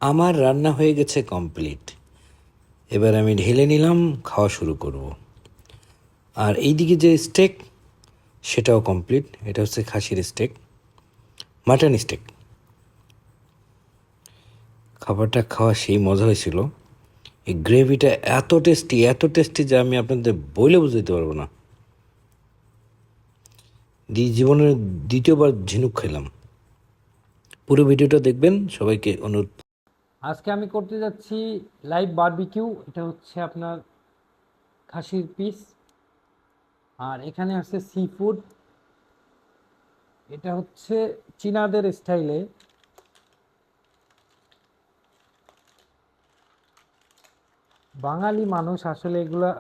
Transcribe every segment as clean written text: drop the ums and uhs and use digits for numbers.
আমার রান্না হয়ে গেছে কমপ্লিট। এবার আমি ঢেলে নিলাম, খাওয়া শুরু করব। আর এইদিকে যে স্টেক, সেটাও কমপ্লিট। এটা হচ্ছে খাসির স্টেক, মাটন স্টেক। খাবারটা খাওয়া সেই মজা হয়েছিল। এই গ্রেভিটা এত টেস্টি যে আমি আপনাদের বলে বুঝাতে পারবো না। জীবনের দ্বিতীয়বার ঝিনুক খেলাম। পুরো ভিডিওটা দেখবেন, সবাইকে অনুরোধ। আজকে আমি করতে যাচ্ছি লাইভ বারবিকিউ। এটা হচ্ছে আপনার খাসির পিস, আর এখানে আছে সি ফুড। এটা হচ্ছে চীনাদের স্টাইলে। বাঙালি মানুষ আসলে এগুলা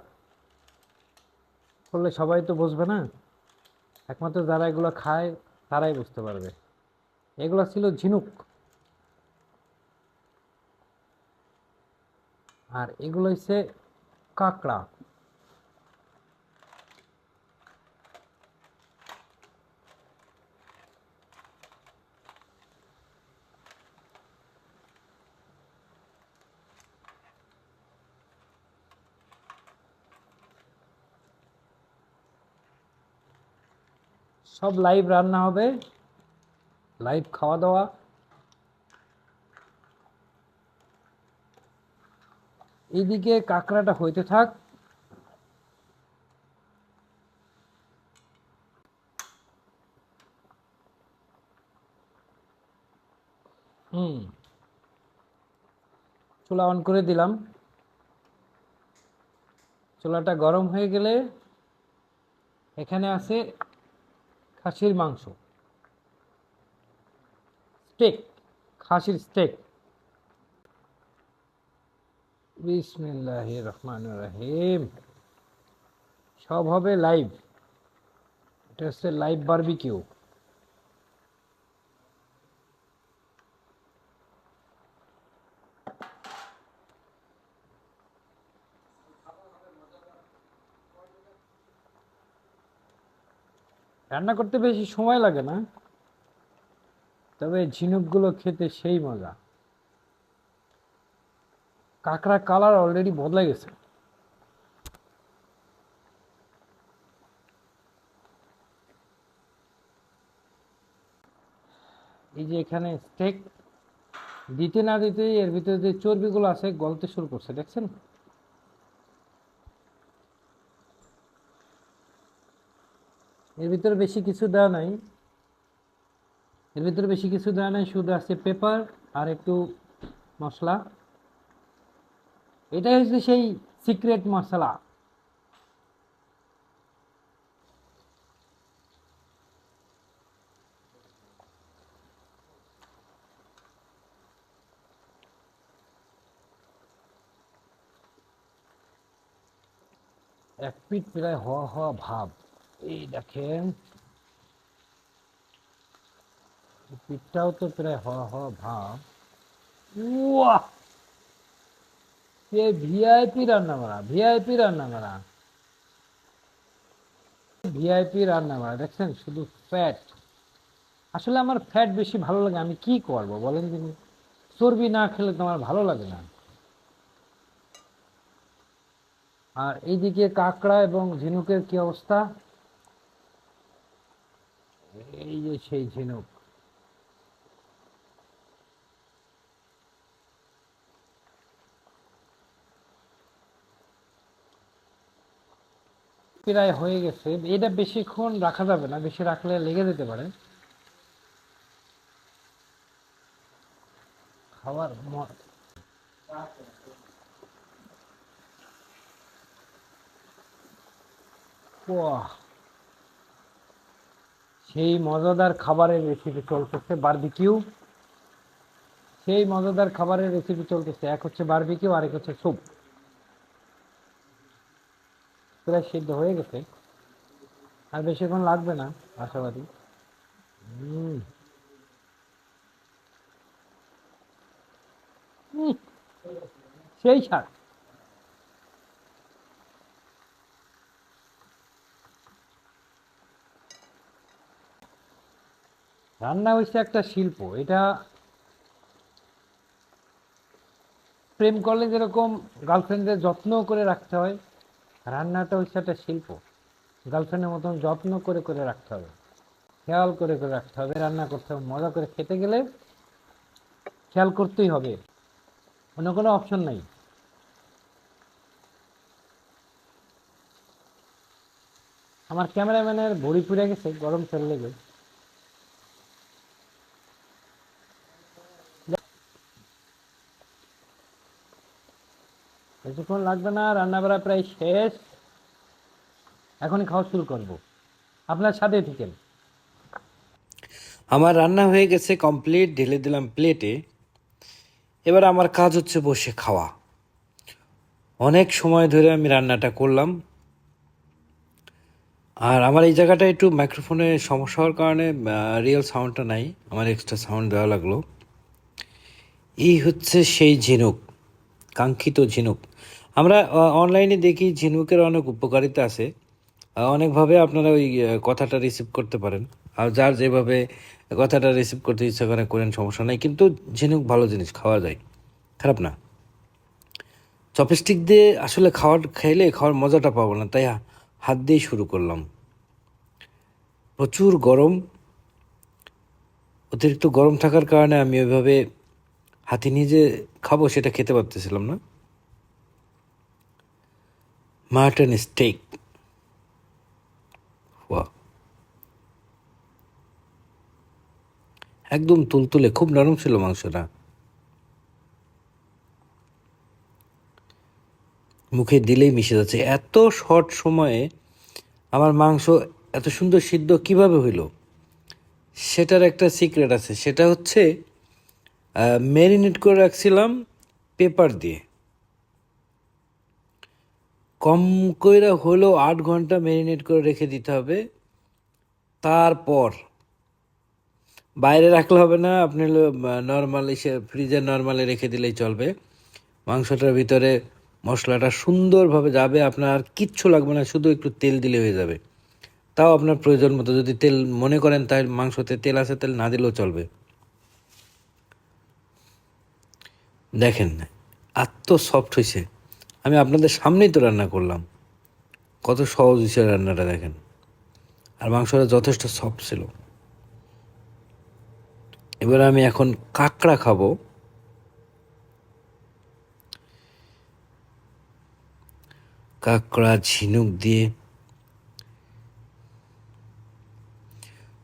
করলে সবাই তো বুঝবে না, একমাত্র যারা এগুলো খায় তারাই বুঝতে পারবে। এগুলো ছিল ঝিনুক, আর এগুলো হচ্ছে কাঁকড়া। সব লাইভ রান্না হবে, লাইভ খাওয়া দাওয়া। এইদিকে কাঁকড়াটা হইতে থাক। চুলা অন করে দিলাম। চুলাটা গরম হয়ে গেলে এখানে আছে খাসির মাংস, স্টেক, খাসির স্টেক। বিসমিল্লাহির রহমানির রহিম। সব হবে লাইভ। এটা হচ্ছে লাইভ বারবিকিউ। রান্না করতে বেশি সময় লাগে না, তবে ঝিনুকগুলো খেতে সেই মজা। কাঁকড়া কালার অলরেডি বদলে গেছে। এই যে এখানে স্টেক দিতে না দিতেই এর ভিতরে যে চর্বিগুলো আছে গলতে শুরু করছে, দেখছেন? এর ভিতরে বেশি কিছু দেওয়া নাই, শুধু আছে পেপার আর একটু মশলা। এটাই হচ্ছে সেই সিক্রেট মশলা। এক পিঠ প্রায় হওয়া হওয়া ভাব। এই দেখেন, পিঠটাও তো প্রায় হওয়া হওয়া ভাব। উয়াহ! ভিআইপি রান্না করা, দেখছেন? শুধু ফ্যাট। আসলে আমার ফ্যাট বেশি ভালো লাগে, আমি কি করব বলেন তিনি। চর্বি না খেলে তো আমার ভালো লাগে না। আর এইদিকে কাঁকড়া এবং ঝিনুকের কি অবস্থা। এই যে সেই ঝিনুক। প্রায় হয়ে গেছে। এটা বেশিক্ষণ রাখা যাবে না, বেশি রাখলে লেগে যেতে পারে। খাবার ওয়াহ! সেই মজাদার খাবারের রেসিপি চলতেছে বারবিকিউ। এক হচ্ছে বারবিকিউ, আরেক হচ্ছে স্যুপ। প্রায় সিদ্ধ হয়ে গেছে, আর বেশিক্ষণ লাগবে না আশাবাদী। হুম, সেই স্বাদ। রান্না হচ্ছে একটা শিল্প। এটা প্রেম করলে যেরকম গার্লফ্রেন্ডের যত্ন করে রাখতে হয়, রান্নাটা হচ্ছে একটা শিল্প। গার্লফ্রেন্ডের মতন যত্ন করে করে রাখতে হবে, খেয়াল করে করে রাখতে হবে, রান্না করতে হবে। মজা করে খেতে গেলে খেয়াল করতেই হবে, অন্য কোনো অপশন নাই। আমার ক্যামেরাম্যানের ভড়ি পুড়ে গেছে গরম তেল লেগে। বেশিক্ষণ লাগবে না, রান্না বাড়া প্রায় শেষ, এখনই খাওয়া শুরু করব। আপনার সাথে থাকেন। আমার রান্না হয়ে গেছে কমপ্লিট, ঢেলে দিলাম প্লেটে। এবার আমার কাজ হচ্ছে বসে খাওয়া। অনেক সময় ধরে আমি রান্নাটা করলাম, আর আমার এই জায়গাটা একটু মাইক্রোফোনে সমস্যা হওয়ার কারণে রিয়েল সাউন্ডটা নাই, আমার এক্সট্রা সাউন্ড দেওয়া লাগলো। এই হচ্ছে সেই ঝিনুক, কাঙ্ক্ষিত ঝিনুক। আমরা অনলাইনে দেখি ঝিনুকের অনেক উপকারিতা আছে, অনেকভাবে আপনারা ওই কথাটা রিসিভ করতে পারেন। আর যার যেভাবে কথাটা রিসিভ করতে ইচ্ছা করে করেন, সমস্যা নেই। কিন্তু ঝিনুক ভালো জিনিস, খাওয়া যায়, খারাপ না। চপস্টিক দিয়ে আসলে খাওয়ার মজাটা পাবো না, তাই হাত দিয়েই শুরু করলাম। প্রচুর গরম, অতিরিক্ত গরম থাকার কারণে আমি ওইভাবে হাতে নিয়ে যে খাবো সেটা খেতে পারতেছিলাম না। মাটন স্টেক, ওয়াও, একদম তুলতুলে, খুব নরম ছিল মাংসটা। মুখে দিলেই মিশে যাচ্ছে। এত শর্ট সময়ে আমার মাংস এত সুন্দর সিদ্ধ কিভাবে হইল, সেটার একটা সিক্রেট আছে। সেটা হচ্ছে ম্যারিনেট করে রাখছিলাম পেপার দিয়ে। কম করে হলেও 8 ঘন্টা ম্যারিনেট করে রেখে দিতে হবে। তারপর বাইরে রাখলে হবে না, আপনি নর্মালি ফ্রিজে নর্মালি রেখে দিলেই চলবে। মাংসটার ভিতরে মশলাটা সুন্দরভাবে যাবে, আপনার আর কিচ্ছু লাগবে না, শুধু একটু তেল দিলে হয়ে যাবে। তাও আপনার প্রয়োজন মতো, যদি তেল মনে করেন তাই মাংসতে তেল আছে, তেল না দিলেও চলবে। দেখেন এত সফট হয়েছে, আমি আপনাদের সামনেই তো রান্না করলাম, কত সহজ হয়েছে রান্নাটা দেখেন। আর মাংসটা যথেষ্ট সফট ছিল। এবার আমি এখন কাঁকড়া খাবো। কাঁকড়া ঝিনুক দিয়ে।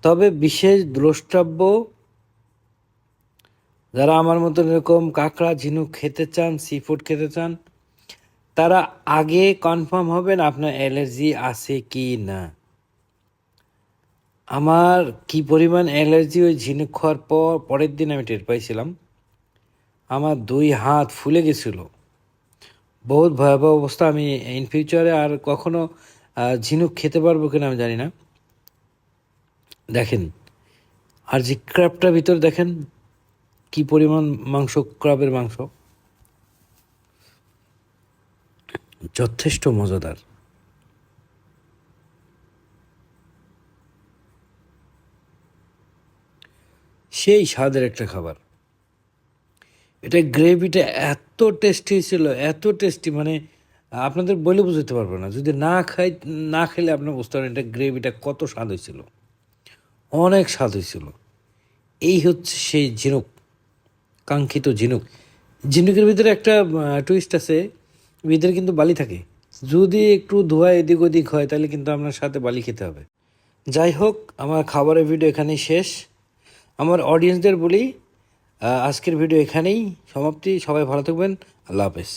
তবে বিশেষ দ্রষ্টব্য, যারা আমার মতন এরকম কাঁকড়া ঝিনুক খেতে চান, সি ফুড খেতে চান, তারা আগে কনফার্ম হবেন আপনার অ্যালার্জি আছে কি না। আমার কি পরিমাণ অ্যালার্জি ওই ঝিনুক খাওয়ার পরের দিন আমি টের পাইছিলাম। আমার 2 হাত ফুলে গেছিলো, বহুত ভয়াবহ অবস্থা। আমি ইন ফিউচারে আর কখনো ঝিনুক খেতে পারবো কিনা আমি জানি না। দেখেন, আর যে ক্র্যাবটার ভিতর দেখেন কি পরিমাণ মাংস, ক্র্যাবের মাংস যথেষ্ট মজাদার। সেই স্বাদের একটা খাবার। এটা গ্রেভিটা এত টেস্টি ছিল, এত টেস্টি, মানে আপনাদের বলে বুঝতে পারবো না। যদি না খেলে আপনার বুঝতে পারেন এটা গ্রেভিটা কত স্বাদ হয়েছিল, অনেক স্বাদ হয়েছিল। এই হচ্ছে সেই ঝিনুক, কাঙ্ক্ষিত ঝিনুক। ঝিনুকের ভিতরে একটা টুইস্ট আছে, ভিতরে কিন্তু বালি থাকে। যদি একটু ধোয়া এদিক ওদিক হয় তাহলে কিন্তু আপনার সাথে বালি খেতে হবে। যাই হোক, আমার খাবারের ভিডিও এখানেই শেষ। আমার অডিয়েন্সদের বলি, আজকের ভিডিও এখানেই সমাপ্তি। সবাই ভালো থাকবেন, আল্লাহ হাফেজ।